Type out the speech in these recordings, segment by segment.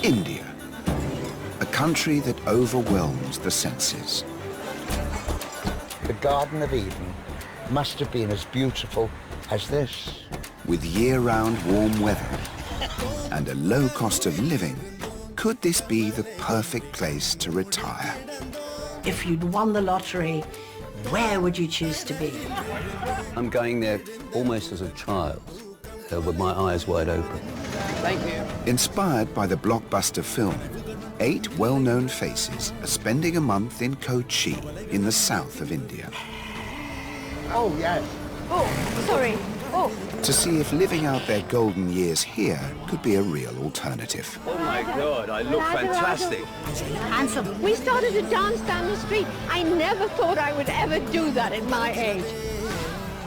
India, a country that overwhelms the senses. The Garden of Eden must have been as beautiful as this. With year-round warm weather and a low cost of living, could this be the perfect place to retire? If you'd won the lottery, where would you choose to be? I'm going there almost as a child, with my eyes wide open. Thank you. Inspired by the blockbuster film, 8 well-known faces are spending a month in Kochi in the south of India. Oh, yes. Oh, sorry. Oh. To see if living out their golden years here could be a real alternative. Oh my God, I look fantastic. Handsome. We started to dance down the street. I never thought I would ever do that at my age.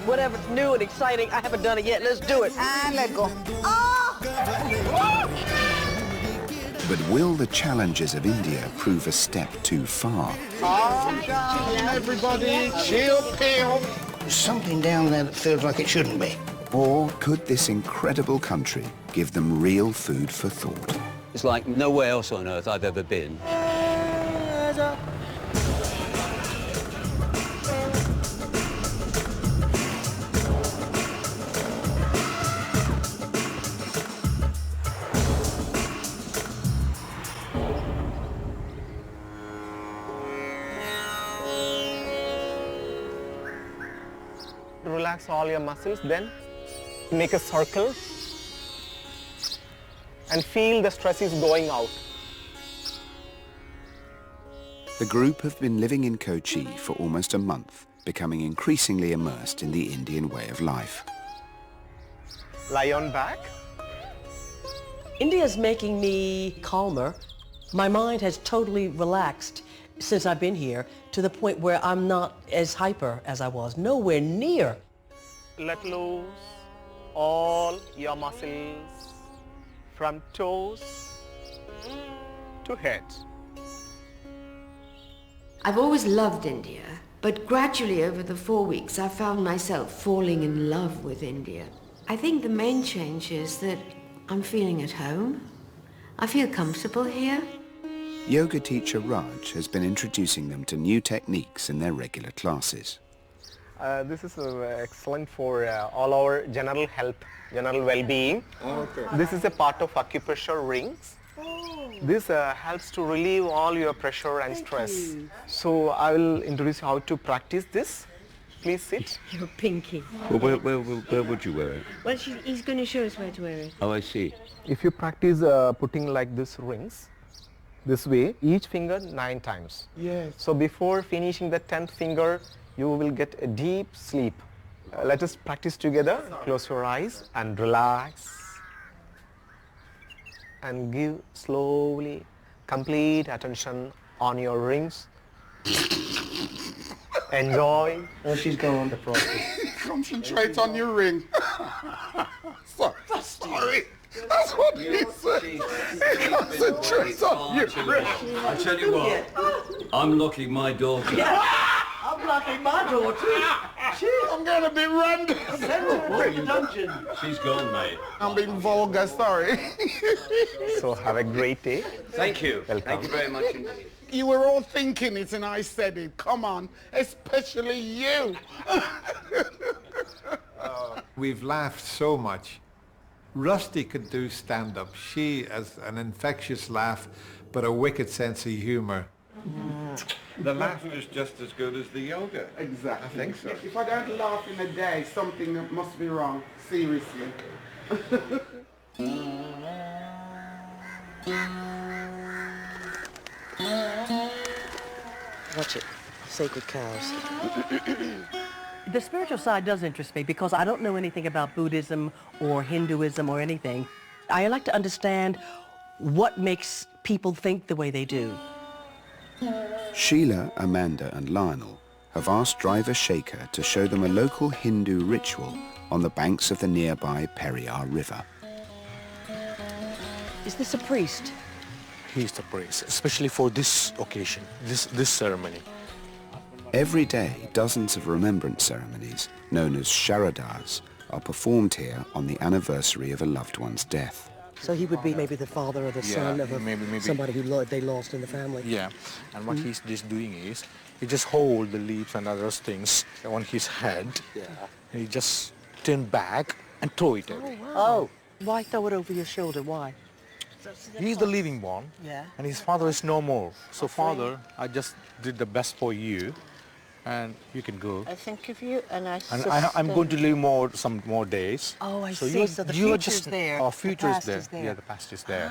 Whatever's new and exciting, I haven't done it yet. Let's do it. And let go. But will the challenges of India prove a step too far? Calm down, everybody. Chill, pill. There's something down there that feels like it shouldn't be. Or could this incredible country give them real food for thought? It's like nowhere else on earth I've ever been. Relax all your muscles, then make a circle and feel the stress is going out. The group have been living in Kochi for almost a month, becoming increasingly immersed in the Indian way of life. Lie on back. India's making me calmer. My mind has totally relaxed since I've been here to the point where I'm not as hyper as I was, nowhere near. Let loose all your muscles from toes to head. I've always loved India, but gradually over the 4 weeks I found myself falling in love with India. I think the main change is that I'm feeling at home. I feel comfortable here. Yoga teacher Raj has been introducing them to new techniques in their regular classes. This is excellent for all our general health, general well-being. Okay. This is a part of acupressure rings. This helps to relieve all your pressure and stress. So I will introduce you how to practice this. Please sit. Your pinky. Well, where would you wear it? Well, he's going to show us where to wear it. Oh, I see. If you practice putting like this rings, this way, each finger 9 times. Yes. So before finishing the 10th finger, you will get a deep sleep. Let us practice together. Close your eyes and relax. And give slowly complete attention on your rings. Enjoy. Oh, she's going on the process. Concentrate on your ring. Sorry. That's what he said. Concentrate on your ring. I tell you what, I'm locking my door. I'm locking my door too. I'm going to be random. Dungeon. She's gone, mate. I'm being vulgar, sorry. So have a great day. Thank you. Welcome. Thank you very much indeed. You were all thinking it and I said it. Come on, especially you. We've laughed so much. Rusty could do stand-up. She has an infectious laugh, but a wicked sense of humour. The laughter is just as good as the yoga. Exactly. I think so. If I don't laugh in a day, something must be wrong. Seriously. Watch it. Sacred cows. The spiritual side does interest me because I don't know anything about Buddhism or Hinduism or anything. I like to understand what makes people think the way they do. Sheila, Amanda and Lionel have asked driver Shaker to show them a local Hindu ritual on the banks of the nearby Periyar River. Is this a priest? He's the priest, especially for this occasion, this ceremony. Every day, dozens of remembrance ceremonies, known as sharadas, are performed here on the anniversary of a loved one's death. So he would be maybe the father or the son of somebody who they lost in the family. Yeah, and what he's just doing is, he just hold the leaves and other things on his head, and he just turn back and throw it away. Oh, wow. Why throw it over your shoulder? Why? He's the living one, and his father is no more. So father, I just did the best for you, and you can go. I think of you, and I'm going to live some more days. Oh, I see. So the future's there. Our future is there. Yeah, the past is there.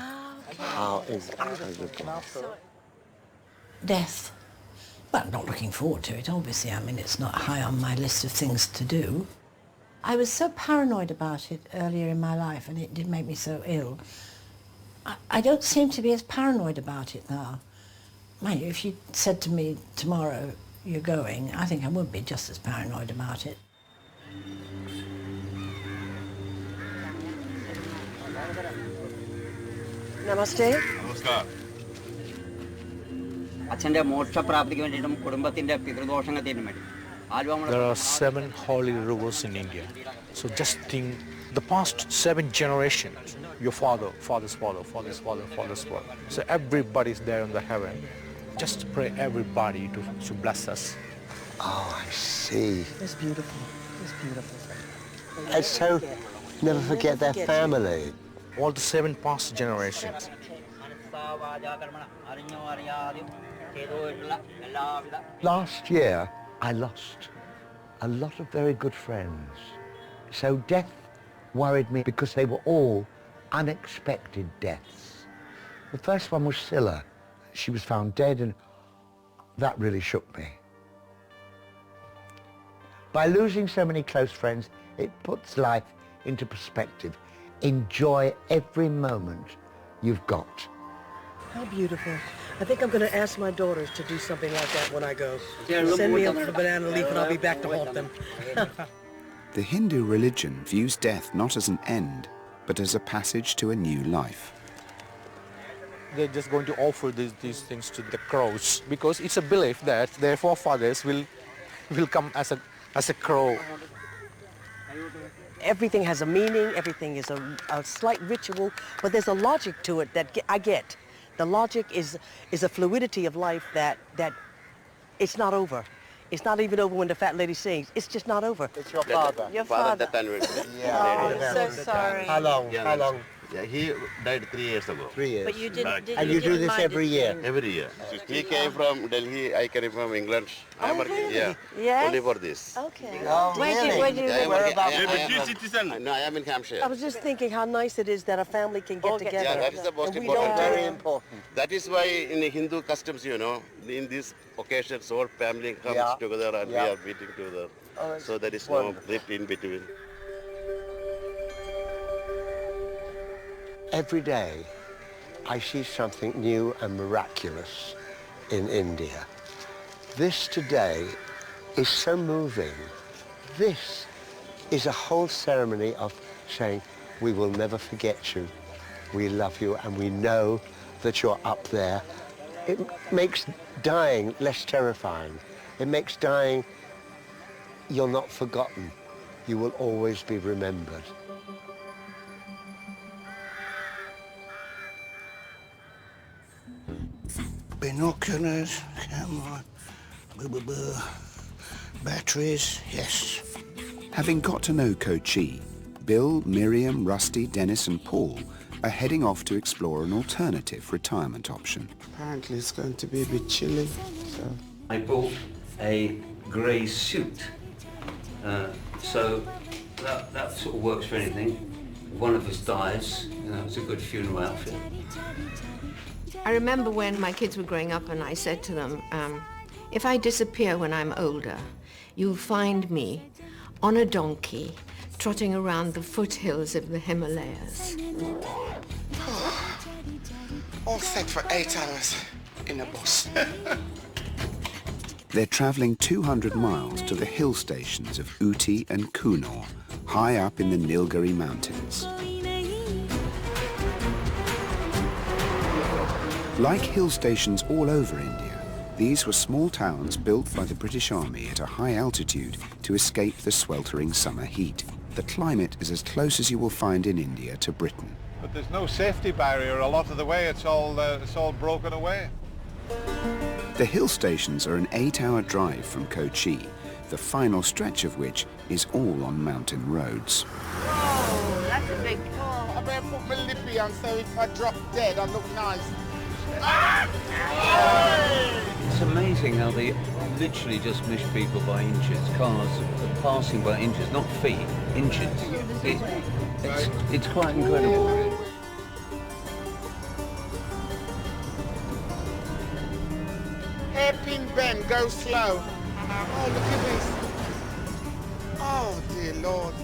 How incredible. Death. Well, I'm not looking forward to it, obviously. I mean, it's not high on my list of things to do. I was so paranoid about it earlier in my life, and it did make me so ill. I don't seem to be as paranoid about it now. Mind you, if you said to me tomorrow you're going, I think I would be just as paranoid about it. Namaste. Namaskar. There are 7 holy rivers in India. So just think, the past 7 generations, your father's father. So everybody's there in the heaven. Just pray everybody to bless us. Oh, I see. It's beautiful. It's beautiful. And so, never forget their family. All the 7 past generations. Last year, I lost a lot of very good friends. So death worried me because they were all unexpected deaths. The first one was Scylla. She was found dead, and that really shook me. By losing so many close friends, it puts life into perspective. Enjoy every moment you've got. How beautiful. I think I'm going to ask my daughters to do something like that when I go. Send me up a banana leaf and I'll be back to haunt them. The Hindu religion views death not as an end, but as a passage to a new life. They're just going to offer these things to the crows because it's a belief that their forefathers will come as a crow. Everything has a meaning, everything is a slight ritual, but there's a logic to it that I get. The logic is a fluidity of life that it's not over. It's not even over when the fat lady sings. It's just not over. It's your father. Your father. Yeah. Oh, I'm so sorry. How long? How long? Yeah, he died 3 years ago. 3 years. But you didn't. And you do this every year? Every year. He came from Delhi, I came from England. Oh, really? Yeah. Yes? Only for this. Okay. Oh, Where do you No, I am in Hampshire. I was just thinking how nice it is that a family can get together. Yeah, that is the most and we important. don't, Very important. That is why in the Hindu customs, you know, in these occasions, whole family comes together and we are meeting together. Oh, so there is no rift in between. Every day, I see something new and miraculous in India. This today is so moving. This is a whole ceremony of saying, we will never forget you, we love you, and we know that you're up there. It makes dying less terrifying. It makes dying, you're not forgotten. You will always be remembered. Binoculars, camera, batteries, yes. Having got to know Kochi, Bill, Miriam, Rusty, Dennis and Paul are heading off to explore an alternative retirement option. Apparently it's going to be a bit chilly, so... I bought a grey suit, so that sort of works for anything. One of us dies, you know, it's a good funeral outfit. I remember when my kids were growing up and I said to them, if I disappear when I'm older, you'll find me on a donkey trotting around the foothills of the Himalayas. All set for 8 hours in a bus. They're travelling 200 miles to the hill stations of Ooty and Coonoor, high up in the Nilgiri Mountains. Like hill stations all over India, these were small towns built by the British Army at a high altitude to escape the sweltering summer heat. The climate is as close as you will find in India to Britain. But there's no safety barrier. A lot of the way it's all broken away. The hill stations are an 8-hour drive from Kochi, the final stretch of which is all on mountain roads. Oh, that's a big... Oh, I better put my lippy on so if I drop dead, I look nice. It's amazing how they literally just miss people by inches. Cars are passing by inches, not feet, inches. It's quite incredible. Hairpin bend, go slow. Oh, look at this. Oh, dear Lord.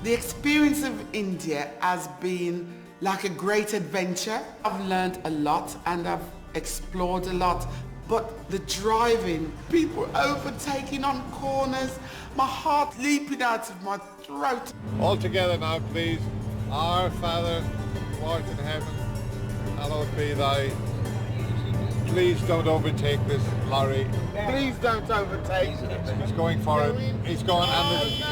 The experience of India has been like a great adventure. I've learned a lot and I've explored a lot. But the driving, people overtaking on corners, my heart leaping out of my throat. All together now, please. Our Father, who art in heaven, hallowed be thy. Please don't overtake this lorry. Please don't overtake. He's going for it. He's going and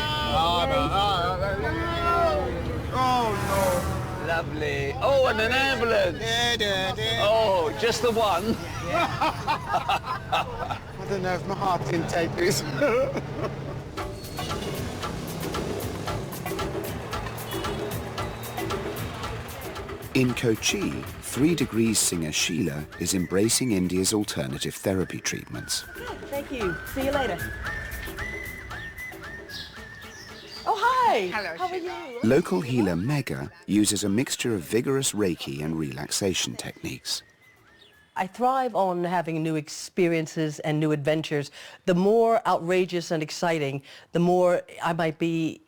Oh, Lovely. Oh, and an ambulance. Oh, just the one. I don't know if my heart can take this. In Kochi, 3 Degrees singer Sheila is embracing India's alternative therapy treatments. Thank you. See you later. Oh, hi. Hello, How are you? Local healer Mega uses a mixture of vigorous Reiki and relaxation techniques. I thrive on having new experiences and new adventures. The more outrageous and exciting, the more I might be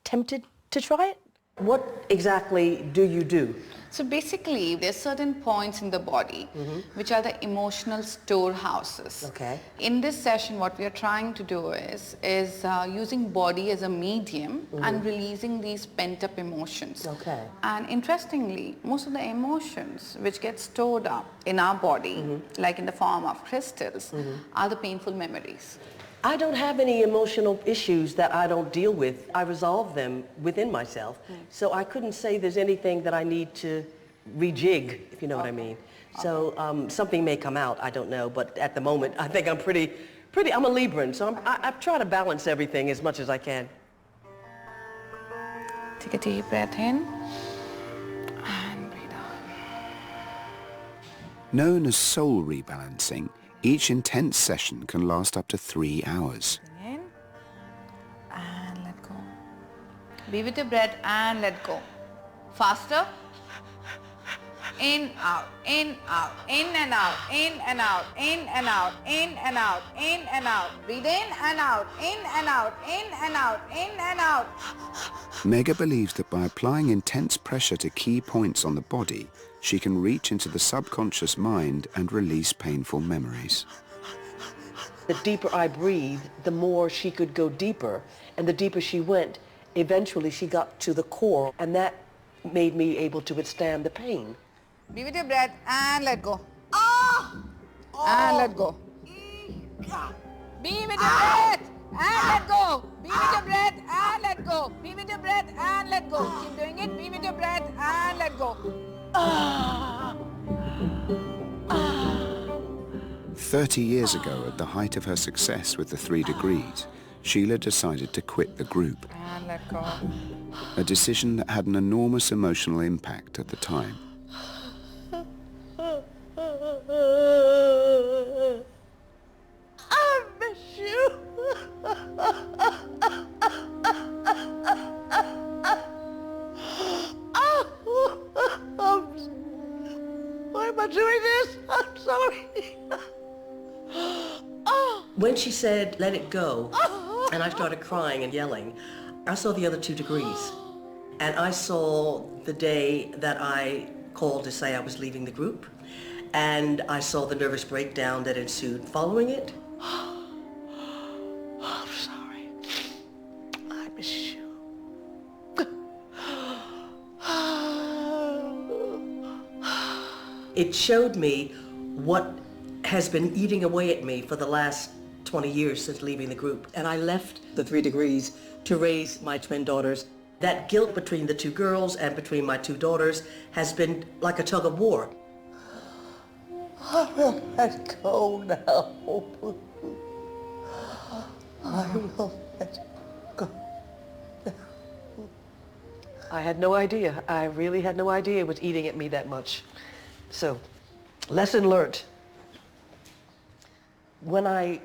tempted to try it. What exactly do you do? So basically, there's certain points in the body which are the emotional storehouses. Okay. In this session, what we are trying to do is using body as a medium and releasing these pent-up emotions. Okay. And interestingly, most of the emotions which get stored up in our body, like in the form of crystals, are the painful memories. I don't have any emotional issues that I don't deal with. I resolve them within myself. So I couldn't say there's anything that I need to rejig, if you know what I mean. So something may come out, I don't know, but at the moment I think I'm pretty, I'm a Libran, so I try to balance everything as much as I can. Take a deep breath in and breathe out. Known as soul rebalancing, each intense session can last up to 3 hours. In and let go. Be with your breath and let go. Faster. In, out, in and out, in and out, in and out, in and out, in and out. Breathe in and out, in and out, in and out, in and out. Mega believes that by applying intense pressure to key points on the body, she can reach into the subconscious mind and release painful memories. The deeper I breathed, the more she could go deeper. And the deeper she went, eventually she got to the core, and that made me able to withstand the pain. Be with your breath and let go. And let go. Be with your breath and let go. Be with your breath and let go. Be with your breath and let go. Keep doing it. Be with your breath and let go. 30 years ago, at the height of her success with the 3 Degrees, Sheila decided to quit the group. And let go. A decision that had an enormous emotional impact at the time. I miss you. Why am I doing this? I'm sorry. When she said, let it go, and I started crying and yelling, I saw the other 2 degrees. And I saw the day that I called to say I was leaving the group. And I saw the nervous breakdown that ensued following it. I'm sorry. I miss you. It showed me what has been eating away at me for the last 20 years since leaving the group. And I left the 3 Degrees to raise my twin daughters That guilt between the two girls and between my two daughters has been like a tug of war. I will let go now. I will let go. I had no idea. I really had no idea it was eating at me that much. So, lesson learned. When I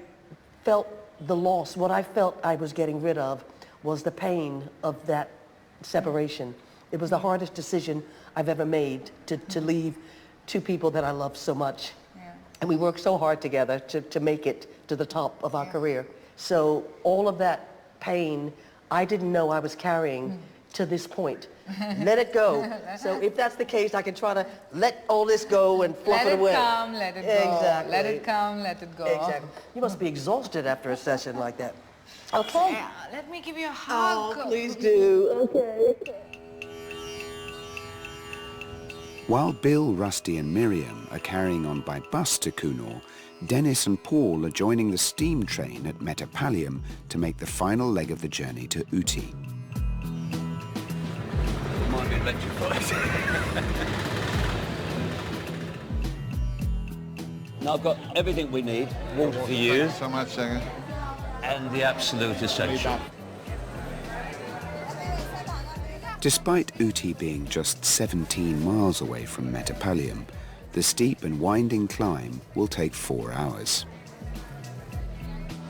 felt the loss, what I felt I was getting rid of was the pain of that separation. It was the hardest decision I've ever made to leave two people that I love so much. Yeah. And we worked so hard together to make it to the top of our career. So all of that pain, I didn't know I was carrying to this point. Let it go. So if that's the case, I can try to let all this go and fluff it away. Let it come, let it go. Exactly. Let it come, let it go. Exactly. You must be exhausted after a session like that. Okay. Yeah, let me give you a hug. Oh, please do. Okay. While Bill, Rusty and Miriam are carrying on by bus to Coonoor, Dennis and Paul are joining the steam train at Metapalium to make the final leg of the journey to Ooty. Might be electrified. Now I've got everything we need. Water for you. Thank you so much, Singer. And the absolute essential. Despite Ooty being just 17 miles away from Metapalium, the steep and winding climb will take 4 hours.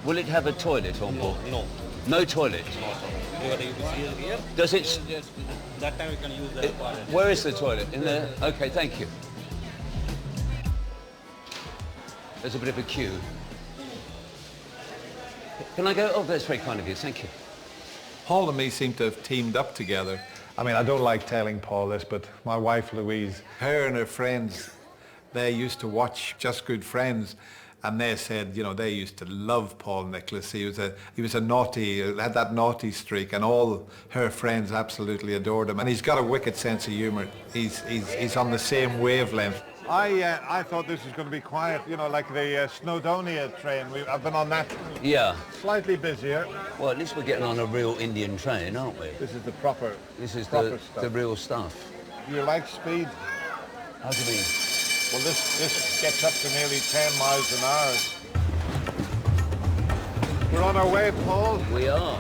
Will it have a toilet on board? No. No toilet? Does it? That time we can use the toilet. Where is the toilet? In there? Okay, thank you. There's a bit of a queue. Can I go? Oh, that's very kind of you. Thank you. Paul and me seem to have teamed up together. I mean, I don't like telling Paul this, but my wife Louise, her and her friends, they used to watch Just Good Friends, and they said, you know, they used to love Paul Nicholas. He was a naughty, had that naughty streak, and all her friends absolutely adored him. And he's got a wicked sense of humour. He's on the same wavelength. I thought this was going to be quiet, you know, like the Snowdonia train. I've been on that. Yeah. Slightly busier. Well, at least we're getting on a real Indian train, aren't we? This is the proper. This is proper the stuff. real stuff. You like speed? How do you mean? Well, this gets up to nearly 10 miles an hour. We're on our way, Paul. We are.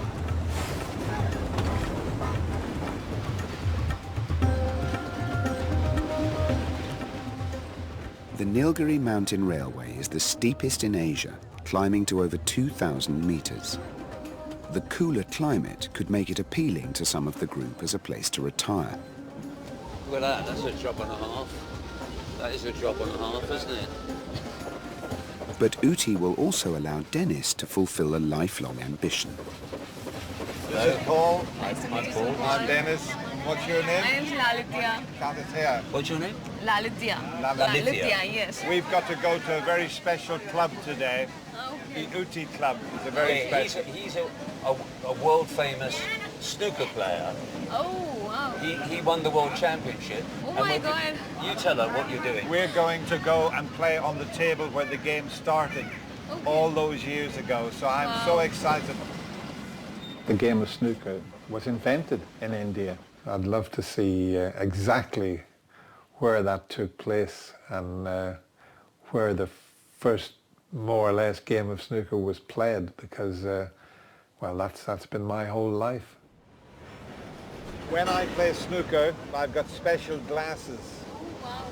The Nilgiri Mountain Railway is the steepest in Asia, climbing to over 2,000 meters. The cooler climate could make it appealing to some of the group as a place to retire. Look at that, that's a drop and a half. That is a drop and a half, isn't it? But Ooty will also allow Dennis to fulfill a lifelong ambition. This is Paul. Nice to meet you. I'm Dennis. What's your name? My name is Lalitya. Lalitya. What's your name? Lalitya. Lalitya, yes. We've got to go to a very special club today. Okay. The Ooty Club is a very special. He's a world-famous snooker player. Oh, wow. He won the world championship. Oh my God. You tell her what you're doing. We're going to go and play on the table where the game started all those years ago. So I'm so excited. The game of snooker was invented in India. I'd love to see exactly where that took place and where the first more or less game of snooker was played, because well, that's been my whole life. When I play snooker, I've got special glasses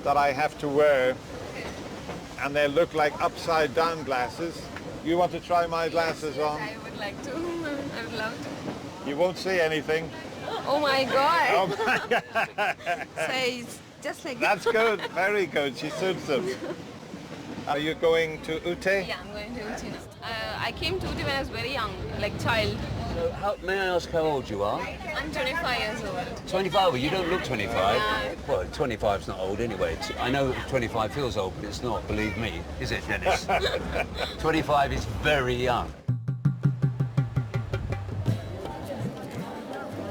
that I have to wear, and they look like upside down glasses. You want to try my glasses on? I would like to. I would love to. You won't see anything. Oh my God. Oh my God. So it's just like That's good, very good. She suits them. Are you going to Ooty? Yeah, I'm going to Ooty now. I came to Ooty when I was very young, like child. So may I ask how old you are? I'm 25 years old. 25? Well, you don't look 25. Well, 25's not old anyway. I know 25 feels old, but it's not, believe me. Is it, Dennis? 25 is very young.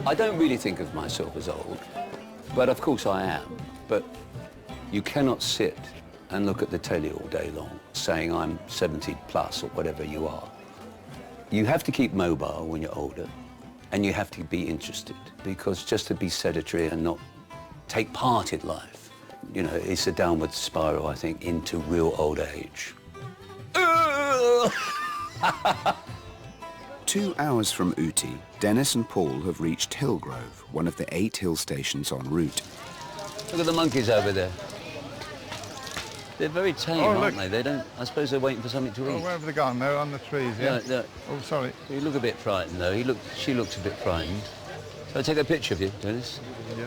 I don't really think of myself as old, but of course I am. But you cannot sit and look at the telly all day long saying I'm 70 plus or whatever you are. You have to keep mobile when you're older. And you have to be interested, because just to be sedentary and not take part in life, you know, it's a downward spiral, I think, into real old age. 2 hours from Ooty, Dennis and Paul have reached Hillgrove, one of the 8 hill stations en route. Look at the monkeys over there. They're very tame, aren't they? They don't. I suppose they're waiting for something to eat. Oh, where have they gone? They're on the trees, yeah? No. Oh, sorry. You look a bit frightened, though. She looks a bit frightened. Shall I take a picture of you, Dennis? Yeah.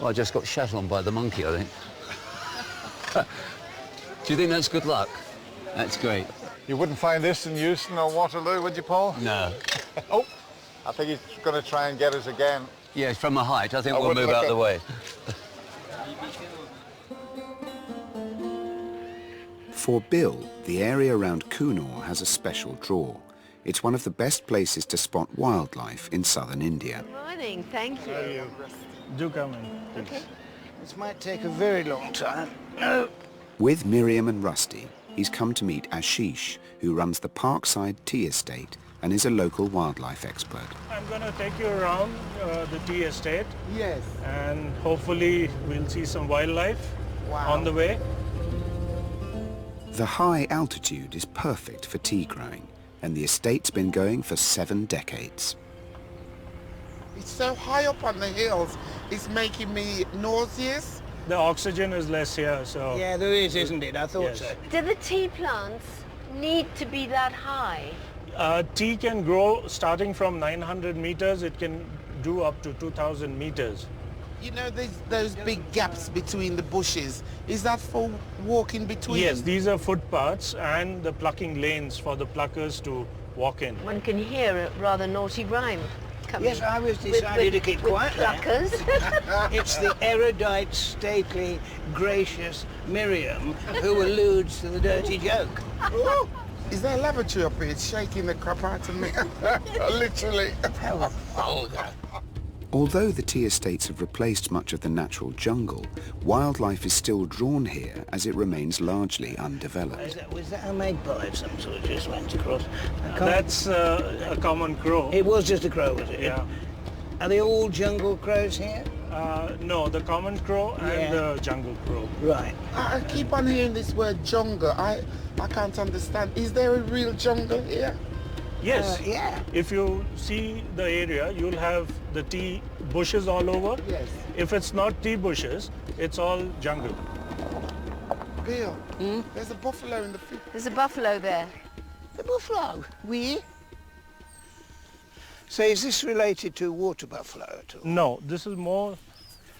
Oh, I just got shat on by the monkey, I think. Do you think that's good luck? That's great. You wouldn't find this in Euston or Waterloo, would you, Paul? No. Oh, I think he's going to try and get us again. Yeah, from a height. I think we'll move out of the way. For Bill, the area around Coonoor has a special draw. It's one of the best places to spot wildlife in southern India. Good morning, thank you. Do come in, please. Okay. This might take a very long time. No. With Miriam and Rusty, he's come to meet Ashish, who runs the Parkside Tea Estate and is a local wildlife expert. I'm going to take you around the tea estate. Yes. And hopefully we'll see some wildlife on the way. The high altitude is perfect for tea growing, and the estate's been going for 7 decades. It's so high up on the hills, it's making me nauseous. The oxygen is less here, so... Yeah, there is, isn't it? I thought Yes. so. Do the tea plants need to be that high? Tea can grow starting from 900 meters. It can do up to 2,000 meters. You know, there's those big gaps between the bushes. Is that for walking between? Yes, these are footpaths and the plucking lanes for the pluckers to walk in. One can hear a rather naughty rhyme coming. Yes, I was decided to keep quiet there. Pluckers. It's the erudite, stately, gracious Miriam who alludes to the dirty joke. Oh, is there a lavatory up here? It's shaking the crap out of me. Literally. How vulgar. Although the tea estates have replaced much of the natural jungle, wildlife is still drawn here as it remains largely undeveloped. Was that a magpie of some sort just went across? That's a common crow. It was just a crow, was it? Yeah. Are they all jungle crows here? No, the common crow and the jungle crow. Right. I keep on hearing this word jungle. I can't understand. Is there a real jungle here? Yes. Yeah. If you see the area, you'll have the tea bushes all over. Yes. If it's not tea bushes, it's all jungle. Bill, there's a buffalo in the field. There's a buffalo there. The buffalo? So is this related to water buffalo at all? No, this is more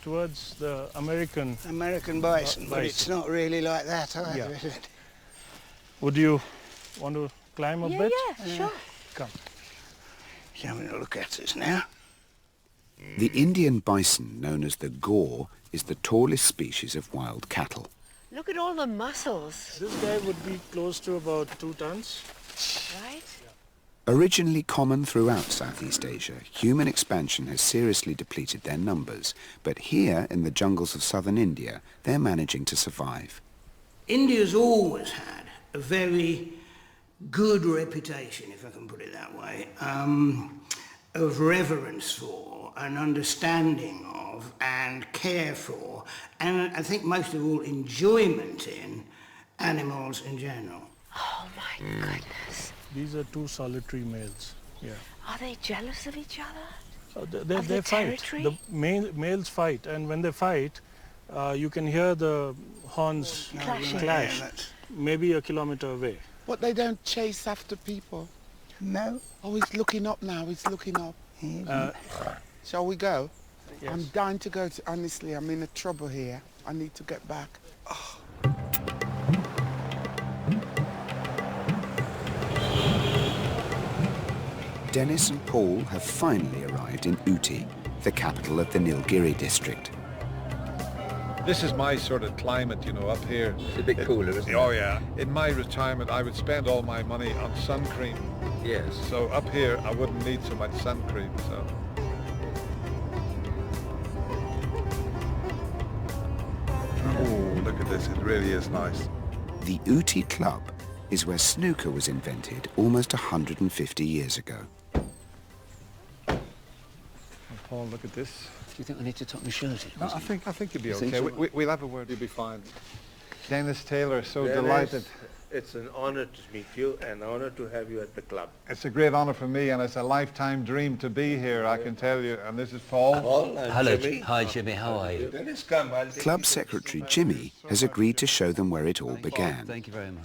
towards the American bison, but it's not really like that either, Yeah. is it? Would you want to climb a bit? Yeah, sure. Come. He's having a look at us now. The Indian bison, known as the gaur, is the tallest species of wild cattle. Look at all the muscles. This guy would be close to about 2 tons. Right? Originally common throughout Southeast Asia, human expansion has seriously depleted their numbers, but here in the jungles of southern India, they're managing to survive. India's always had a very good reputation, if I can put it that way, of reverence for and understanding of and care for, and I think most of all enjoyment in animals in general. Oh my goodness. These are 2 solitary males. Yeah. Are they jealous of each other? They fight. territory? The males fight, and when they fight, you can hear the horns Clashing. clash, Yeah, maybe a kilometer away. But they don't chase after people. No. Oh, he's looking up now. He's looking up. Shall we go? Yes. I'm dying to go. Honestly, I'm in a trouble here. I need to get back. Oh. Dennis and Paul have finally arrived in Ooty, the capital of the Nilgiri district. This is my sort of climate, you know, up here. It's a bit cooler, isn't it? Oh, yeah. In my retirement, I would spend all my money on sun cream. Yes. So up here, I wouldn't need so much sun cream, so... Oh, look at this. It really is nice. The Ooty Club is where snooker was invented almost 150 years ago. Paul, look at this. Do you think I need to tuck my shirt in? No, I think you'll be You think okay. so? We'll have a word. You'll be fine. Dennis Taylor, so Dennis, delighted. It's an honor to meet you, an honor to have you at the club. It's a great honor for me, and it's a lifetime dream to be here, I can tell you. And this is Paul. Paul and Hello, Jimmy. hi Jimmy, how are you? Dennis, come. I'll take Club you. secretary Jimmy has agreed to show them where it all began. Thank you very much.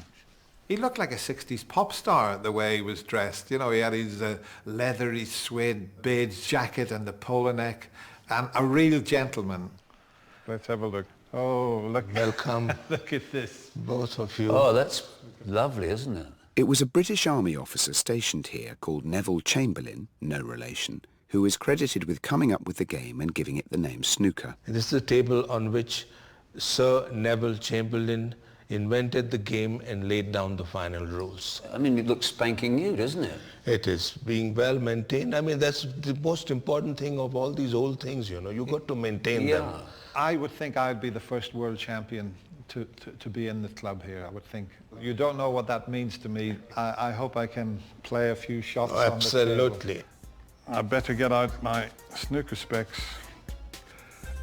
He looked like a 60s pop star the way he was dressed. You know, he had his leathery suede beige jacket and the polo neck, and a real gentleman. Let's have a look. Oh, look. Welcome. Look at this. Both of you. Oh, that's lovely, isn't it? It was a British Army officer stationed here called Neville Chamberlain, no relation, who is credited with coming up with the game and giving it the name snooker. This is the table on which Sir Neville Chamberlain invented the game and laid down the final rules. I mean, it looks spanking new, doesn't it? It is being well maintained. I mean, that's the most important thing of all these old things, you know. You got to maintain them. I would think I'd be the first world champion to be in the club here, I would think. You don't know what that means to me. I hope I can play a few shots on the table. Absolutely. I better get out my snooker specs.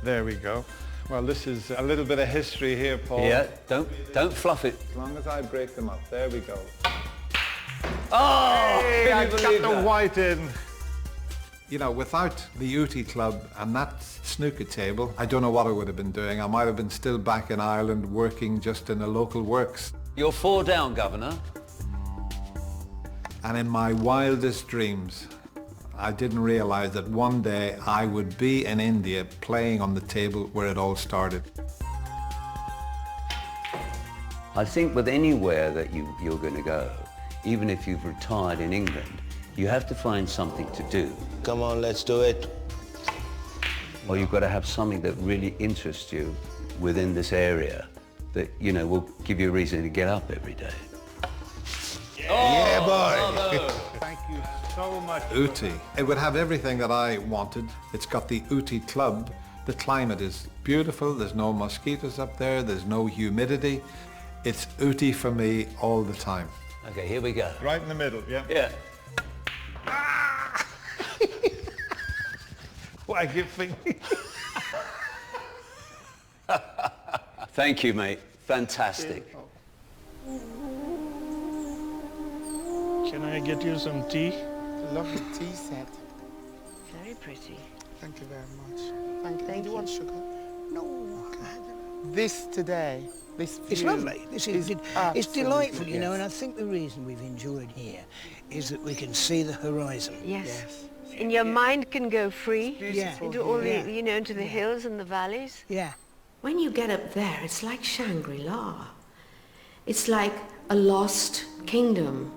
There we go. Well, this is a little bit of history here, Paul. Yeah, don't fluff it. As long as I break them up. There we go. Oh! Hey, Can I you got believe the that? white in. You know, without the Ooty Club and that snooker table, I don't know what I would have been doing. I might have been still back in Ireland working just in a local works. You're 4 down, Governor. And in my wildest dreams, I didn't realize that one day I would be in India playing on the table where it all started. I think with anywhere that you're going to go, even if you've retired in England, you have to find something to do. Come on, let's do it. Or you've got to have something that really interests you within this area that, you know, will give you a reason to get up every day. Yeah, boy. Thank you so much. Ooty. It would have everything that I wanted. It's got the Ooty Club. The climate is beautiful. There's no mosquitoes up there. There's no humidity. It's Ooty for me all the time. Okay, here we go. Right in the middle, yeah? Yeah. Why give me? Thank you, mate. Fantastic. Can I get you some tea? Lovely tea set. Very pretty. Thank you very much. Thank you. Do you want sugar? No. This today, this view It's lovely. This is it's absolutely, delightful, you know, yes. and I think the reason we've enjoyed here is that we can see the horizon. Yes. And your mind can go free into all Yeah. the, you know, into the hills and the valleys. Yeah. When you get up there, it's like Shangri-La. It's like a lost kingdom.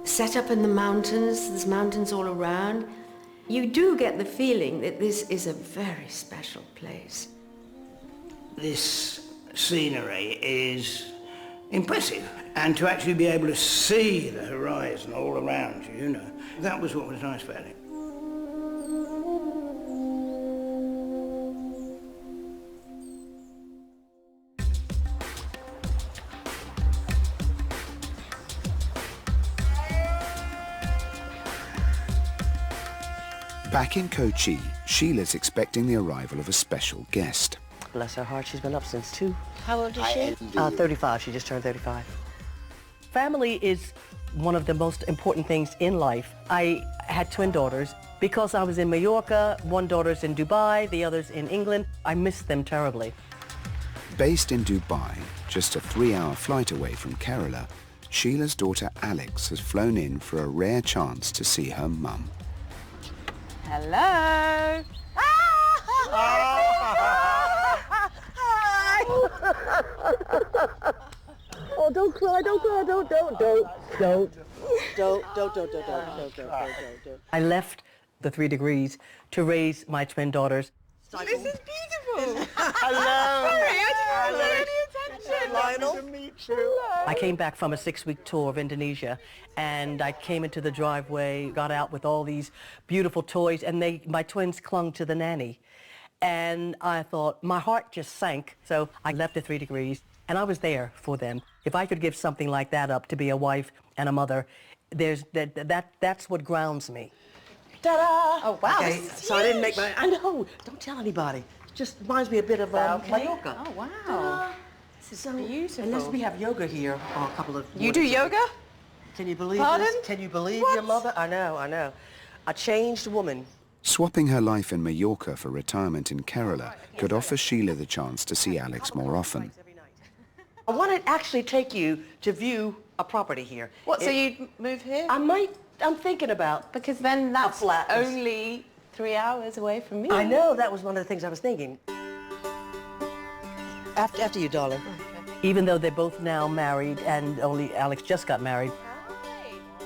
Set up in the mountains, there's mountains all around. You do get the feeling that this is a very special place. This scenery is impressive, and to actually be able to see the horizon all around you, you know, that was what was nice about it. Back in Kochi, Sheila's expecting the arrival of a special guest. Bless her heart, she's been up since 2. How old is she? 35, she just turned 35. Family is one of the most important things in life. I had twin daughters. Because I was in Mallorca, one daughter's in Dubai, the other's in England. I missed them terribly. Based in Dubai, just a 3-hour flight away from Kerala, Sheila's daughter Alex has flown in for a rare chance to see her mum. Hello. Oh, don't cry, don't cry, don't. I left the 3 degrees to raise my twin daughters. This is beautiful. Hello. Sorry, I didn't pay any attention. Lionel. To meet you. I came back from a 6-week tour of Indonesia, and I came into the driveway, got out with all these beautiful toys, and my twins clung to the nanny. And I thought, my heart just sank, so I left the 3 degrees, and I was there for them. If I could give something like that up to be a wife and a mother, that's what grounds me. Ta-da! Oh, wow. Okay, This is so I didn't make huge. my... I know, don't tell anybody. Just reminds me a bit of Mallorca. Oh, wow. Ta-da. This is beautiful. Unless we have yoga here a couple of... You do yoga? Can you believe Pardon? this? Can you believe your mother? I know. A changed woman. Swapping her life in Mallorca for retirement in Kerala could offer Sheila the chance to see Alex more often. I want to actually take you to view a property here. What, so you'd move here? I'm thinking about... Because then that's flat. only 3 hours away from me. I know, that was one of the things I was thinking. After you, darling. Even though they're both now married and only Alex just got married,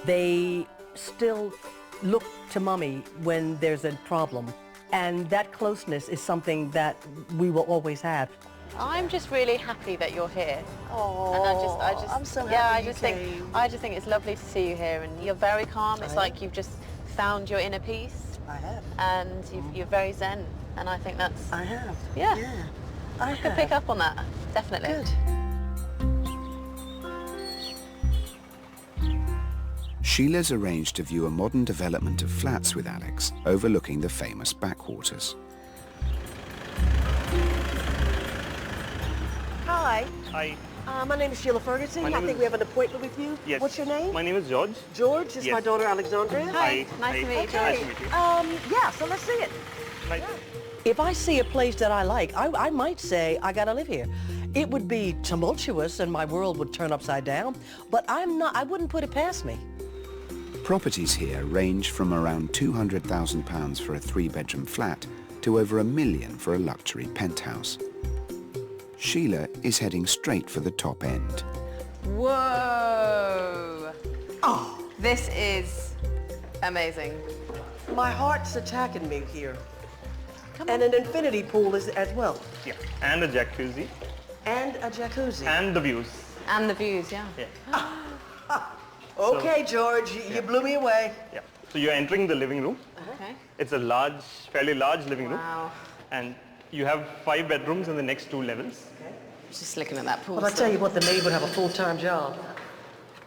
they still look to Mummy when there's a problem. And that closeness is something that we will always have. I'm just really happy that you're here. Oh, and I just, I'm so happy yeah, you I just think it's lovely to see you here, and you're very calm. It's like you've just found your inner peace. I have. And you're very zen, and I think that's. I have. Yeah. I could pick up on that, definitely. Good. Sheila's arranged to view a modern development of flats with Alex, overlooking the famous backwaters. Hi. Hi. My name is Sheila Ferguson. I think we have an appointment with you. Yes. What's your name? My name is George. George. This is my daughter, Alexandria. Hi. Nice to meet you. Okay. Nice to meet you. Yeah, so let's see it. Right. If I see a place that I like, I might say, I gotta live here. It would be tumultuous and my world would turn upside down, but I wouldn't put it past me. Properties here range from around £200,000 for a 3-bedroom flat to over £1 million for a luxury penthouse. Sheila is heading straight for the top end. Whoa! Oh! This is amazing. My heart's attacking me here. And an infinity pool as well. Yeah. And a jacuzzi. And a jacuzzi. And the views. And the views, yeah. Okay, George, you blew me away. Yeah. So you're entering the living room. Okay. It's a fairly large living room. Wow. And you have 5 bedrooms in the next 2 levels. Okay. Just looking at that pool. Well, I'll tell you what, the maid would have a full-time job.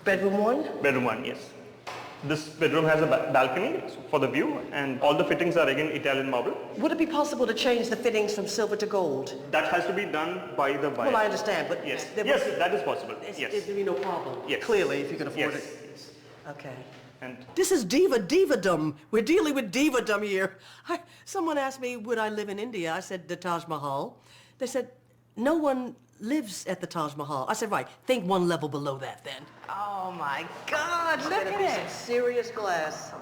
Bedroom 1? Bedroom 1, yes. This bedroom has a balcony for the view, and all the fittings are again Italian marble. Would it be possible to change the fittings from silver to gold? That has to be done by the buyer. Well, I understand, but... Yes, yes, that is possible. Yes. There'd be no problem. Yes. Clearly, if you can afford Yes. it. Yes. Okay. And This is divadom. We're dealing with divadom here. Someone asked me, would I live in India? I said, the Taj Mahal. They said, no one lives at the Taj Mahal. I said, right, think one level below that then. Oh my God, look It's at gonna be it. some serious glass.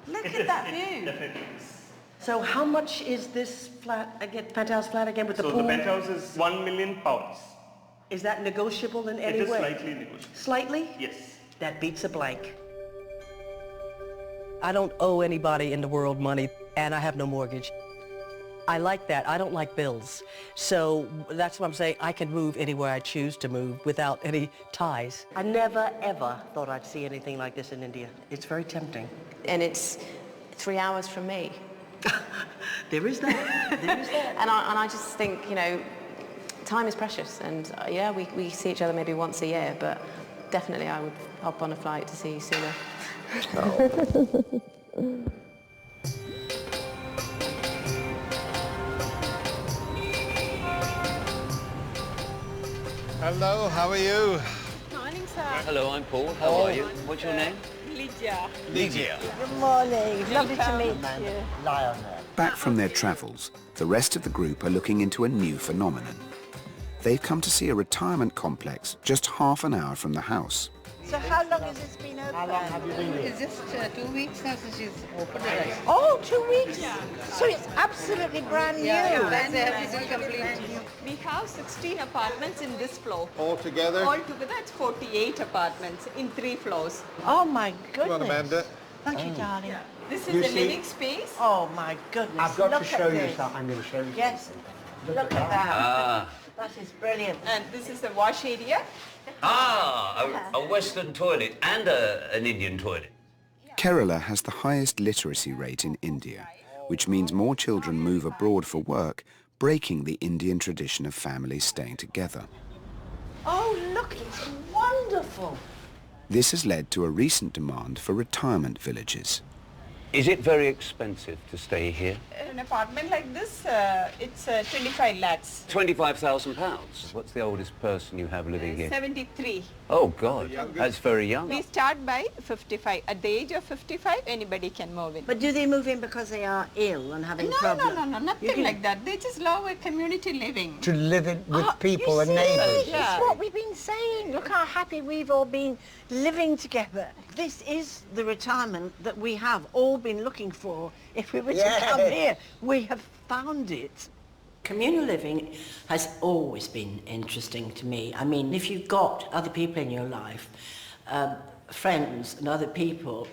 Look at that view. definitely is. So how much is this flat, again, penthouse flat again with the So pool? the penthouse is £1 million. Is that negotiable in any It is way? slightly negotiable. Slightly? Yes. That beats a blank. I don't owe anybody in the world money, and I have no mortgage. I like that. I don't like bills. So that's what I'm saying. I can move anywhere I choose to move without any ties. I never, ever thought I'd see anything like this in India. It's very tempting. And it's 3 hours from me. There is that. There is that. And I just think, you know, time is precious. And yeah, we see each other maybe once a year, but definitely I would hop on a flight to see you sooner. Hello, how are you? Morning, sir. Hello, I'm Paul. How are you? What's your name? Lydia. Lydia. Good morning. Lovely to meet you. Lionel. Back from their travels, the rest of the group are looking into a new phenomenon. They've come to see a retirement complex just half an hour from the house. So how long has this been open? How long have you been here? It's just 2 weeks now since she's opened it. Oh, 2 weeks? Yeah. So it's absolutely brand new. That's everything complete. We have 16 apartments in this floor. All together? Altogether, it's 48 apartments in 3 floors. Oh my goodness. Come on, Amanda. Thank you, darling. Yeah. This You is the see- living space. Oh my goodness. I've got Look to show at you this. something. I'm going to show you Yes. something. Look at that. Ah. That is brilliant. And this is the wash area. A Western toilet and an Indian toilet. Kerala has the highest literacy rate in India, which means more children move abroad for work, breaking the Indian tradition of families staying together. Oh, look, it's wonderful. This has led to a recent demand for retirement villages. Is it very expensive to stay here? An apartment like this, it's 25 lakhs. £25,000. What's the oldest person you have living here? 73. Oh, God, that's very young. We start by 55. At the age of 55, anybody can move in. But do they move in because they are ill and having problems? No, nothing like that. They just love a community living. To live it with people and neighbours. It's what we've been saying. Look how happy we've all been living together. This is the retirement that we have all been looking for. If we were to come here, we have found it. Communal living has always been interesting to me. I mean, if you've got other people in your life, friends and other people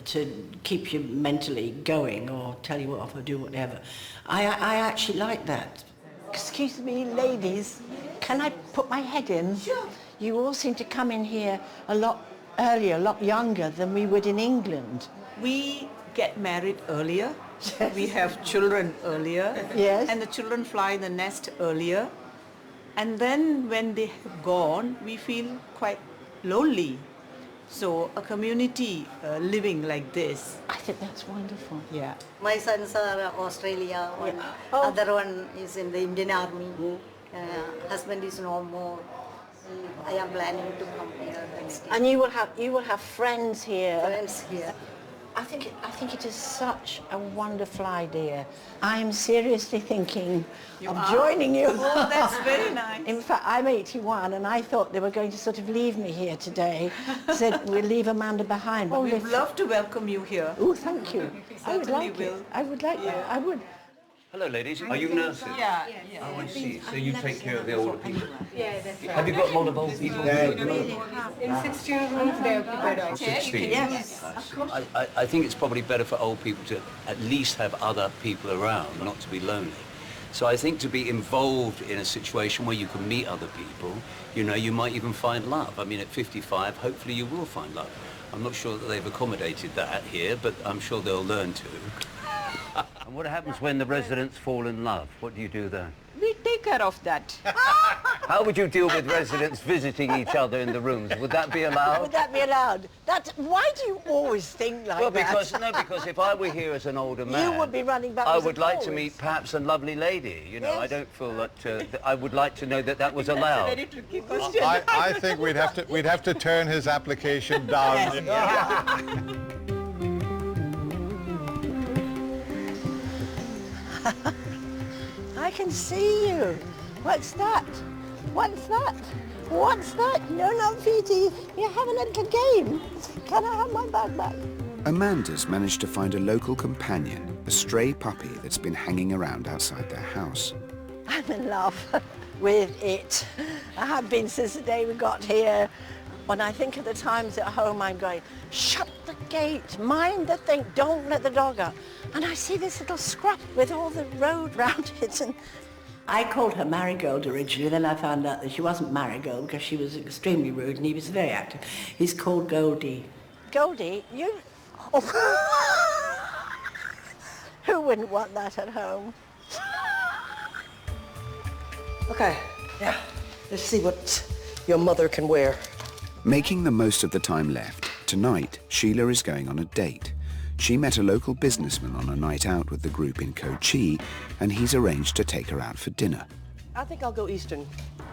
to keep you mentally going or tell you off or do whatever, I actually like that. Excuse me, ladies, can I put my head in? Sure. You all seem to come in here a lot earlier, a lot younger than we would in England. We get married earlier. Yes. We have children earlier. Yes. And the children fly the nest earlier. And then when they have gone, we feel quite lonely. So a community living like this. I think that's wonderful. Yeah. My sons are Australia, other one is in the Indian Army. Husband is no more. I am planning to come here and stay. And you will have friends here. Friends here. I think it is such a wonderful idea. I am seriously thinking of joining you. Oh, that's very nice. In fact, I'm 81 and I thought they were going to sort of leave me here today. Said we'll leave Amanda behind. But we'd love to welcome you here. Oh, thank you. I would like will. it. I would like it. I would. Hello, ladies. Are you nurses? Yeah. Oh, I see. So you take care of the older people. Yeah, that's right. Have you got a lot of old people here at the moment? In 16 rooms they occupied. 16. Yes. I think it's probably better for old people to at least have other people around, not to be lonely. So I think to be involved in a situation where you can meet other people, you know, you might even find love. I mean, at 55, hopefully you will find love. I'm not sure that they've accommodated that here, but I'm sure they'll learn to. And what happens when the residents fall in love? What do you do then? We take care of that. How would you deal with residents visiting each other in the rooms? Would that be allowed? Would that be allowed? Why do you always think like that? Because if I were here as an older man, you would be running backwards I would like to forwards. meet perhaps a lovely lady. You know, Yes. I don't feel that I would like to know that was allowed. That's a very tricky question. I think we'd have to turn his application down. I can see you. What's that? What's that? What's that? No, no, Petey. You're having a little game. Can I have my bag back? Amanda's managed to find a local companion, a stray puppy that's been hanging around outside their house. I'm in love with it. I have been since the day we got here. When I think of the times at home, I'm going, shut the gate, mind the thing, don't let the dog out. And I see this little scrap with all the road round it. And I called her Marigold originally, then I found out that she wasn't Marigold because she was extremely rude and he was very active. He's called Goldie. Goldie, you... Oh. Who wouldn't want that at home? Okay, yeah, let's see what your mother can wear. Making the most of the time left, tonight Sheila is going on a date. She met a local businessman on a night out with the group in Kochi and he's arranged to take her out for dinner. I think I'll go Eastern.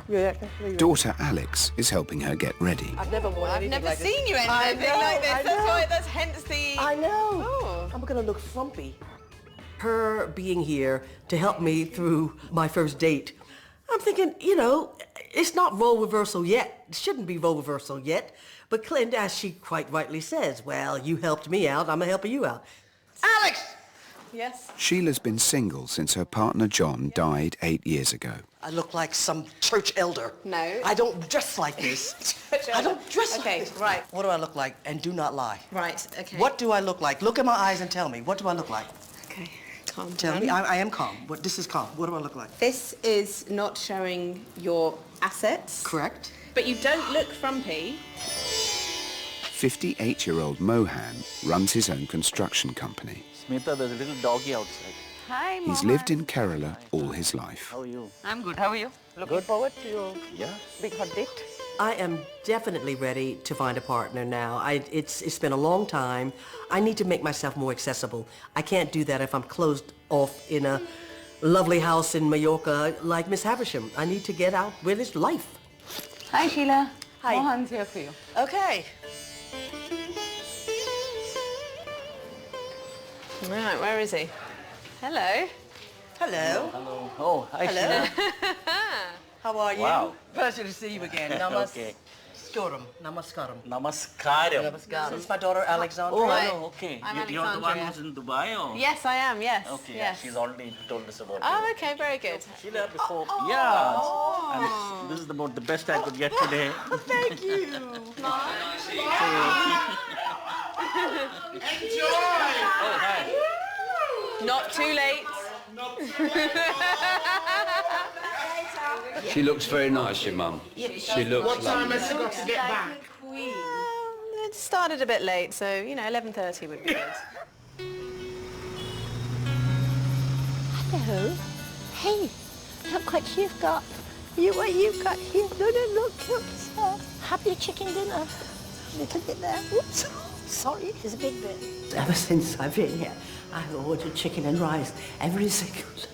Yeah. Daughter Alex is helping her get ready. I've never worn anything never like this. seen you in anything like this. That's hence the... I know. Oh. I'm going to look frumpy. Her being here to help me through my first date, I'm thinking, you know, it's not role reversal yet. It shouldn't be role reversal yet. But Clint, as she quite rightly says, well, you helped me out, I'm helping you out. Alex! Yes? Sheila's been single since her partner John died 8 years ago. I look like some church elder. No. I don't dress like this. I don't dress like this. Okay, right. What do I look like? And do not lie. Right, okay. What do I look like? Look in my eyes and tell me. What do I look like? Okay, calm down. Tell me. I am calm. This is calm. What do I look like? This is not showing your assets. Correct. But you don't look frumpy. 58-year-old Mohan runs his own construction company. Smita, there's a little doggy outside. Hi, Mom. He's lived in Kerala all his life. How are you? I'm good. How are you? Looking forward to your big hot date. I am definitely ready to find a partner now. It's been a long time. I need to make myself more accessible. I can't do that if I'm closed off in a lovely house in Mallorca like Miss Havisham. I need to get out where there's life. Hi, Sheila. Hi. Mohan's here for you. Okay. Right, where is he? Hello. Hello. Hello. Oh, hi, Hello. Sheila. How are you? Wow. Pleasure to see you again. Okay. Namaskaram. Namaskaram. Namaskaram. This is my daughter Alexandra. Oh, Hi. hello. Okay. I'm You're the one Alexandria. who's in Dubai, or? Yes, I am, yes. Okay, yes. she's already told us about Oh, it. okay, very good. Sheila, before... Yeah. And this is about the best I could get today. Thank you. Oh, hi. Not too late. She looks very nice, your mum. She looks What time lovely. has she got to get back? It started a bit late, so, 11:30 would be good. Hello. Hey, look what you've got. What you've got here. No, look. Have your chicken dinner. Little bit there. Oops. Sorry, it's a big bit. Ever since I've been here, I've ordered chicken and rice every single day.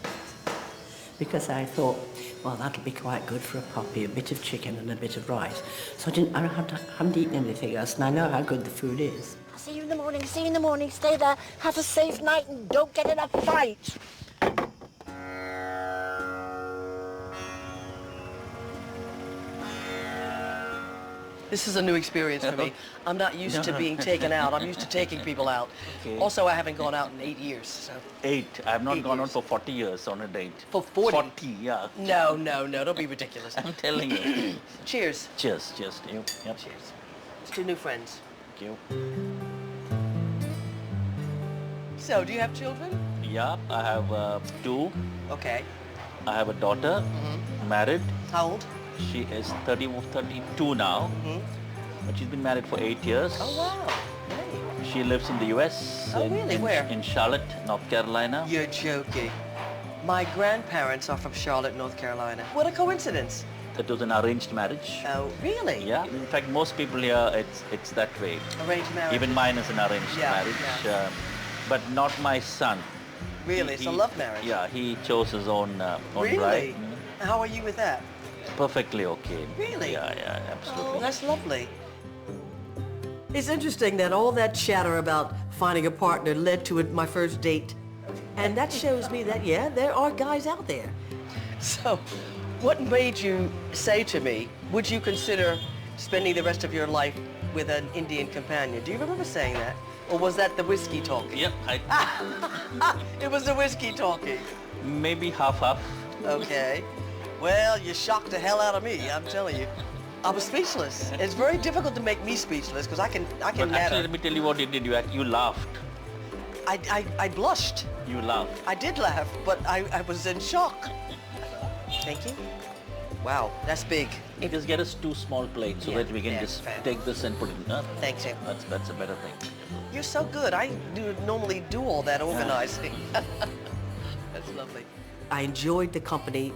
Because I thought, well, that'll be quite good for a puppy, a bit of chicken and a bit of rice. So I haven't eaten anything else, and I know how good the food is. I'll see you in the morning. Stay there. Have a safe night and don't get in a fight. This is a new experience for me. I'm not used to being taken out. I'm used to taking people out. Okay. Also, I haven't gone out in 8 years. So. 8. I've not gone out for 40 years on a date. For 40? 40, yeah. No, don't be ridiculous. I'm telling you. Cheers. Cheers to you. Yep. Cheers. It's 2 new friends. Thank you. So, do you have children? Yeah, I have 2. Okay. I have a daughter, married. How old? She is 32 now, but she's been married for 8 years. Oh, wow. She lives in the US. Oh, really? Where? In Charlotte, North Carolina. You're joking. My grandparents are from Charlotte, North Carolina. What a coincidence. It was an arranged marriage. Oh, really? Yeah. In fact, most people here, it's that way. Arranged marriage. Even mine is an arranged marriage. Yeah. But not my son. Really? It's a love marriage? Yeah, he chose his own Really? bride. How are you with that? Perfectly okay. Really? Yeah, absolutely. Oh, that's lovely. It's interesting that all that chatter about finding a partner led to my first date. And that shows me that, yeah, there are guys out there. So, what made you say to me, would you consider spending the rest of your life with an Indian companion? Do you remember saying that? Or was that the whiskey talking? Yep. It was the whiskey talking. Maybe half. Okay. Well, you shocked the hell out of me, I'm telling you. I was speechless. It's very difficult to make me speechless because I can But matter. actually, let me tell you what you did. You laughed. I blushed. You laughed. I did laugh, but I was in shock. Thank you. Wow, that's big. Just get us 2 small plates so that we can just take this and put it in. Thanks, you. That's a better thing. You're so good. I normally do all that organizing. That's lovely. I enjoyed the company.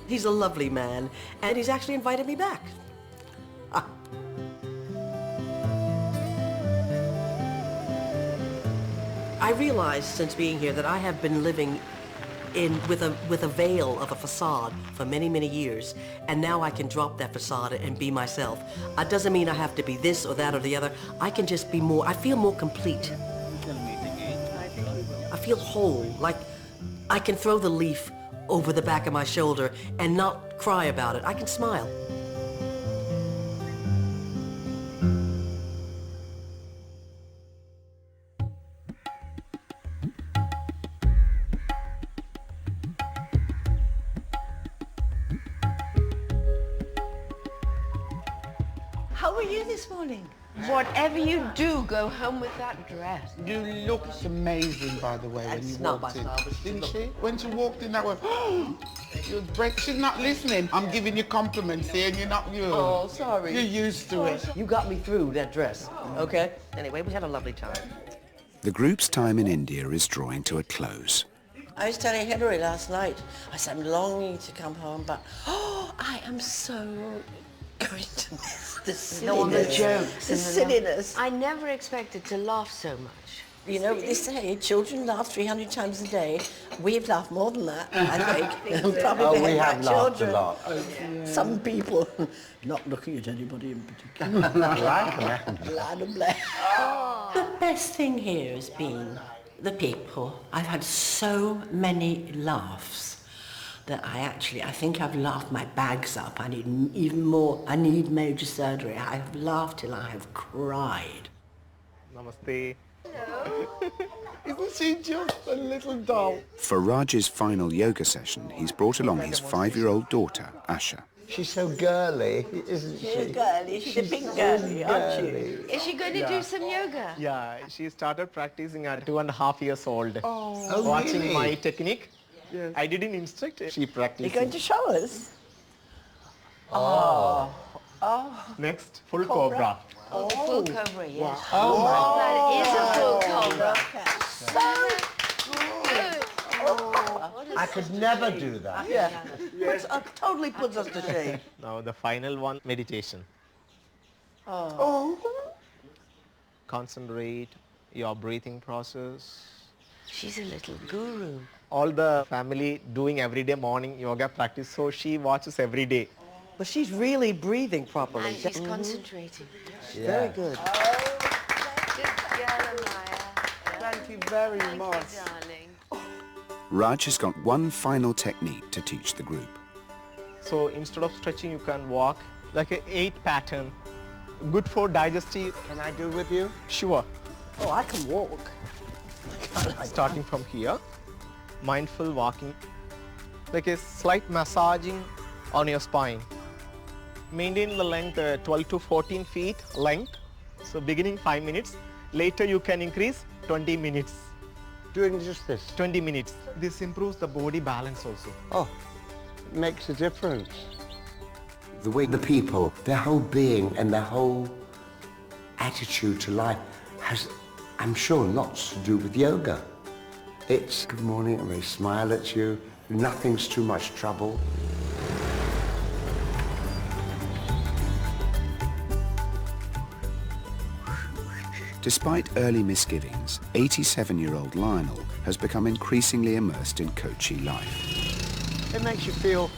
He's a lovely man, and he's actually invited me back. I realized since being here that I have been living with a veil of a facade for many, many years, and now I can drop that facade and be myself. It doesn't mean I have to be this or that or the other. I can just be more, I feel more complete. I feel whole, like I can throw the leaf over the back of my shoulder and not cry about it. I can smile. How are you this morning? Whatever you do, go home with that dress. You looked amazing, by the way, when you not walked my in. style, but Didn't she? When she walked in, that was, she's not listening. I'm giving you compliments here, and you're not you. Oh, sorry. You're used to it. You got me through that dress, okay? Anyway, we had a lovely time. The group's time in India is drawing to a close. I was telling Hilary last night, I said I'm longing to come home, but I am so going to miss the silliness. No, the jokes. The and silliness. I never expected to laugh so much. You know what they say, children laugh 300 times a day. We've laughed more than that, I think. Probably we have laughed children. a lot. Some people, not looking at anybody in particular. Glad and blessed. The best thing here has been the people. I've had so many laughs that I think I've laughed my bags up. I need even more. I need major surgery. I have laughed till I have cried. Namaste. Isn't she just a little doll? For Raj's final yoga session, he's brought along his 5-year-old daughter, Asha. She's so girly, isn't she? She's girly. She's a big girly, aren't you? Is she going to do some yoga? Yeah, she started practicing at 2.5 years old. Oh, watching really? my technique. Yes. I didn't instruct her. She practiced. You're going to show us? Oh. Oh. Next, full cobra. Oh, the full cobra, yes. Wow. Oh, that is a full cobra. So good. I could never do that. Yeah. Totally puts us to shame. Now the final one, meditation. Oh. Concentrate your breathing process. She's a little guru. All the family doing everyday morning yoga practice, so she watches every day. But she's really breathing properly. And she's concentrating. Very good. Good girl, Amaya. Thank you very much. Darling. Raj has got one final technique to teach the group. So instead of stretching, you can walk like an 8 pattern. Good for digestive. Can I do with you? Sure. Oh, I can walk. Starting from here, mindful walking, like a slight massaging on your spine. Maintain the length 12 to 14 feet length. So beginning 5 minutes. Later you can increase 20 minutes. Doing just this? 20 minutes. This improves the body balance also. Oh, it makes a difference. The way the people, their whole being and their whole attitude to life has, I'm sure, lots to do with yoga. It's good morning and they smile at you. Nothing's too much trouble. Despite early misgivings, 87-year-old Lionel has become increasingly immersed in Kochi life. It makes you feel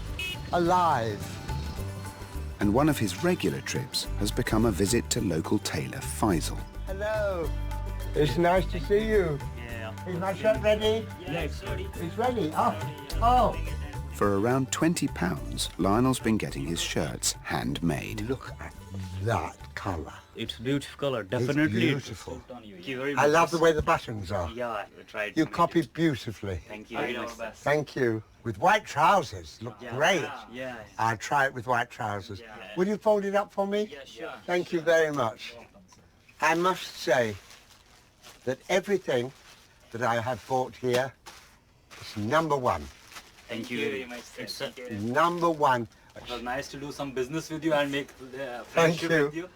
alive. And one of his regular trips has become a visit to local tailor Faisal. Hello. It's nice to see you. Yeah. Is my shirt ready? Yeah, it's ready. It's ready? Oh. For around £20, Lionel's been getting his shirts handmade. Look at that colour. It's beautiful color, definitely. It's beautiful. Thank you very I much. love the way the buttons are. Yeah, we tried. You copied beautifully. Thank you very much. Thank you. With white trousers, look great. Yeah. I'll try it with white trousers. Will you fold it up for me? Yeah, sure. Thank you very much. I must say that everything that I have bought here is number one. Thank you very much. It's Number one. It was nice to do some business with you and make Thank friendship you. with you.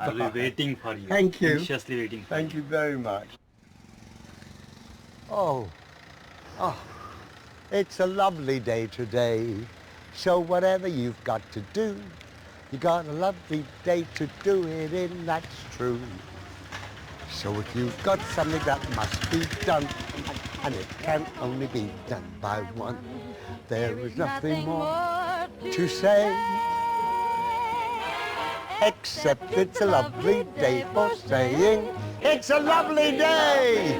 I'll be waiting for you. Thank you. Anxiously waiting. Thank you very much. Oh, it's a lovely day today. So whatever you've got to do, you got a lovely day to do it in, that's true. So if you've got something that must be done, and it can only be done by one, there is nothing more to say. Except it's a lovely day for saying, it's a lovely day!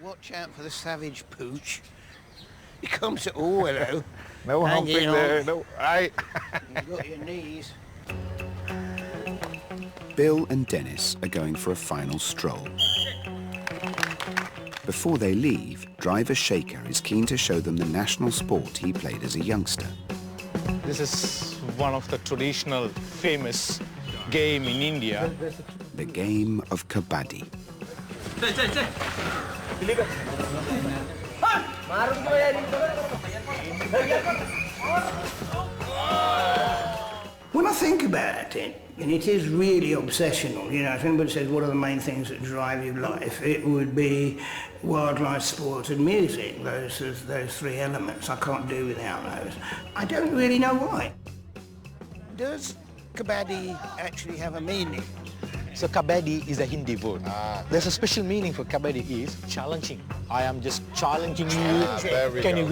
Watch out for the savage pooch. He comes at all, hello. No Hanging humping on. there, no, right. You've got your knees. Bill and Dennis are going for a final stroll. Before they leave, driver Shaker is keen to show them the national sport he played as a youngster. This is one of the traditional famous game in India. The game of kabaddi. When I think about it, and it is really obsessional, you know, if anybody says what are the main things that drive your life, it would be wildlife, sport and music, those three elements. I can't do without those. I don't really know why. Does kabaddi actually have a meaning? So kabaddi is a Hindi word. There's a special meaning for kabaddi is challenging. I am just challenging you. Can you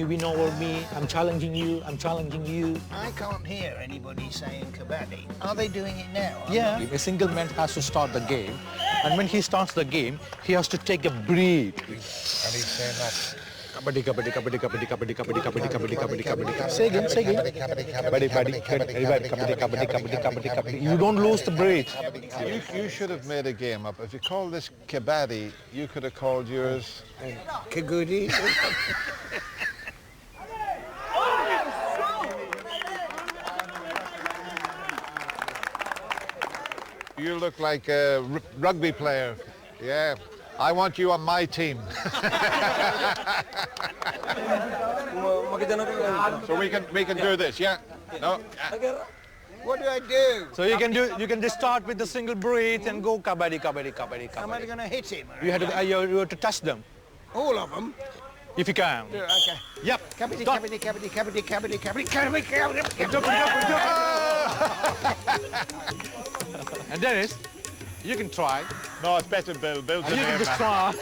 win over me? I'm challenging you. I'm challenging you. I can't hear anybody saying kabaddi. Are they doing it now? Yeah. A single man has to start the game, and when he starts the game, he has to take a breath. And he's saying that. Kabaddi, kabaddi, kabaddi, kabaddi, kabaddi, kabaddi, kabaddi, kabaddi, kabaddi, kabaddi. Say again, say again. Kabaddi, kabaddi, kabaddi, kabaddi, kabaddi, kabaddi, kabaddi. You don't lose the breath. You should have made a game up. If you call this kabaddi, you could have called yours Kagudi. You look like a rugby player. Yeah. I want you on my team. So we can do this, yeah? No? What do I do? So you can just start with the single breath and go kabaddi, kabaddi, kabaddi, kabaddi. Am I going to hit him? You have to touch them. All of them? If you can. Okay. Yep. Kabaddi, Stop. kabaddi, kabaddi, kabaddi, kabaddi, kabaddi, kabaddi, kabaddi. And Dennis, you can try. No, it's better Bill. Bill's You can just try.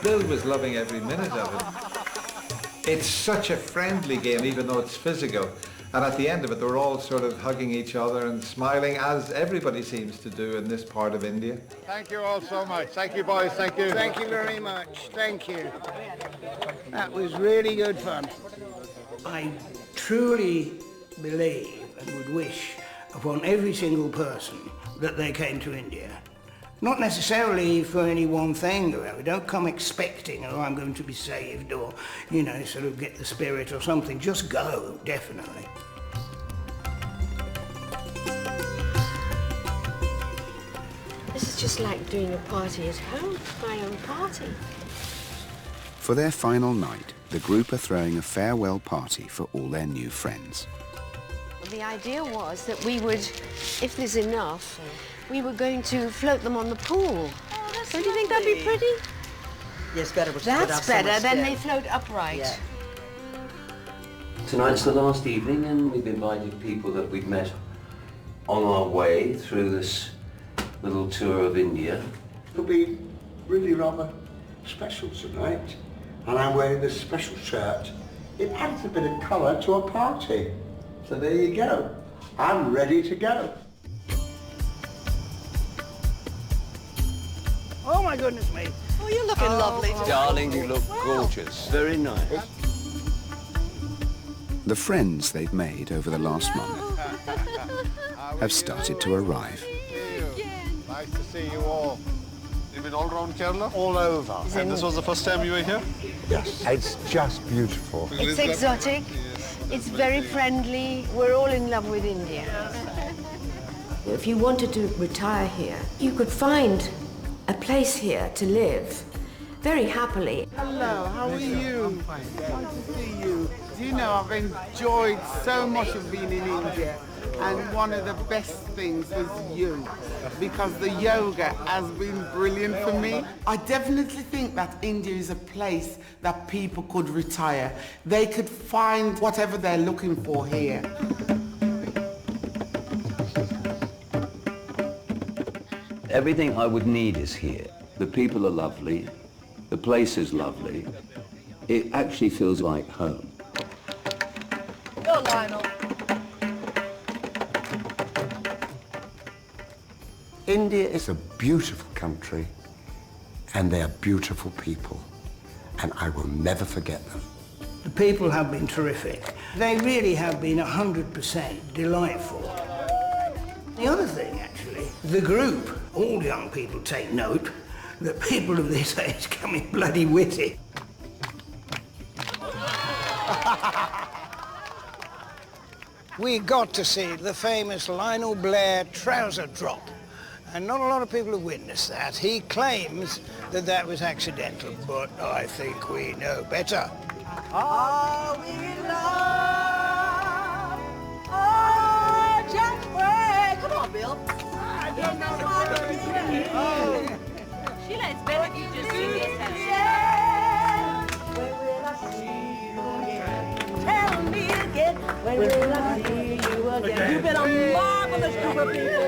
Bill was loving every minute of it. It's such a friendly game, even though it's physical. And at the end of it, they're all sort of hugging each other and smiling, as everybody seems to do in this part of India. Thank you all so much. Thank you, boys. Thank you. Thank you very much. Thank you. That was really good fun. I truly believe and would wish upon every single person that they came to India. Not necessarily for any one thing, we don't come expecting, oh, I'm going to be saved or, you know, sort of get the spirit or something. Just go, definitely. This is just like doing a party at home, my own party. For their final night, the group are throwing a farewell party for all their new friends. The idea was that we would, if there's enough, we were going to float them on the pool. Don't you think that'd be pretty? Yes, better. That's better, then they float upright. Yeah. Tonight's the last evening, and we've invited people that we've met on our way through this little tour of India. It'll be really rather special tonight, and I'm wearing this special shirt. It adds a bit of colour to a party. So there you go. I'm ready to go. Oh my goodness me. Oh, you're looking lovely today. Darling, you look gorgeous. Very nice. The friends they've made over the last month have started to arrive. Nice to see you all. You've been all around Kerala? All over. And this was the first time you were here? Yes. It's just beautiful. It's exotic, it's very friendly, we're all in love with India. If you wanted to retire here, you could find a place here to live very happily. Hello, how are you? Nice to see you. Do you know, I've enjoyed so much of being in India, and one of the best things was you, because the yoga has been brilliant for me. I definitely think that India is a place that people could retire. They could find whatever they're looking for here. Everything I would need is here. The people are lovely. The place is lovely. It actually feels like home. Go, Lionel. India is a beautiful country, and they are beautiful people, and I will never forget them. The people have been terrific. They really have been 100% delightful. The other thing, actually, the group, all young people take note that people of this age can be bloody witty. We got to see the famous Lionel Blair trouser drop, and not a lot of people have witnessed that. He claims that that was accidental, but I think we know better. Are we in love? Bill. Sheila, it's better if you just sing this out. When will I see you again? Tell me again, when will I see you again? You've been a marvelous group of people.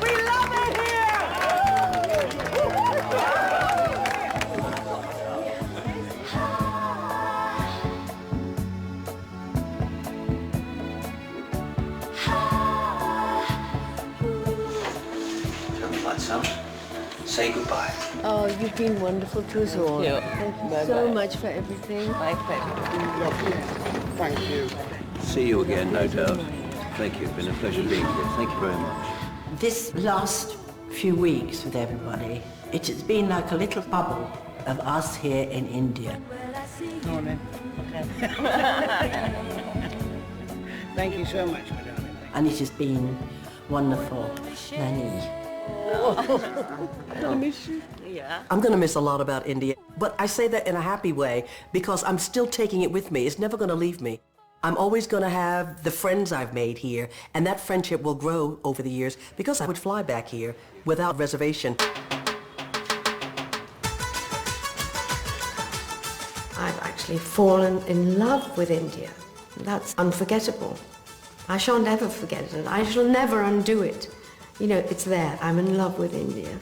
We love it here! Say goodbye. Oh, you've been wonderful to us all. you. Thank you Bye-bye. so much for everything. My pleasure. Thank you. See you again, no doubt. Thank you. It's been a pleasure being here. Thank you very much. This last few weeks with everybody, it has been like a little bubble of us here in India. Morning. Thank you so much, madam. And it has been wonderful. Nani. I'm gonna miss you. Yeah. I'm gonna miss a lot about India, but I say that in a happy way because I'm still taking it with me. It's never gonna leave me. I'm always gonna have the friends I've made here, and that friendship will grow over the years because I would fly back here without reservation. I've actually fallen in love with India. That's unforgettable. I shan't ever forget it. I shall never undo it. You know, it's there. I'm in love with India.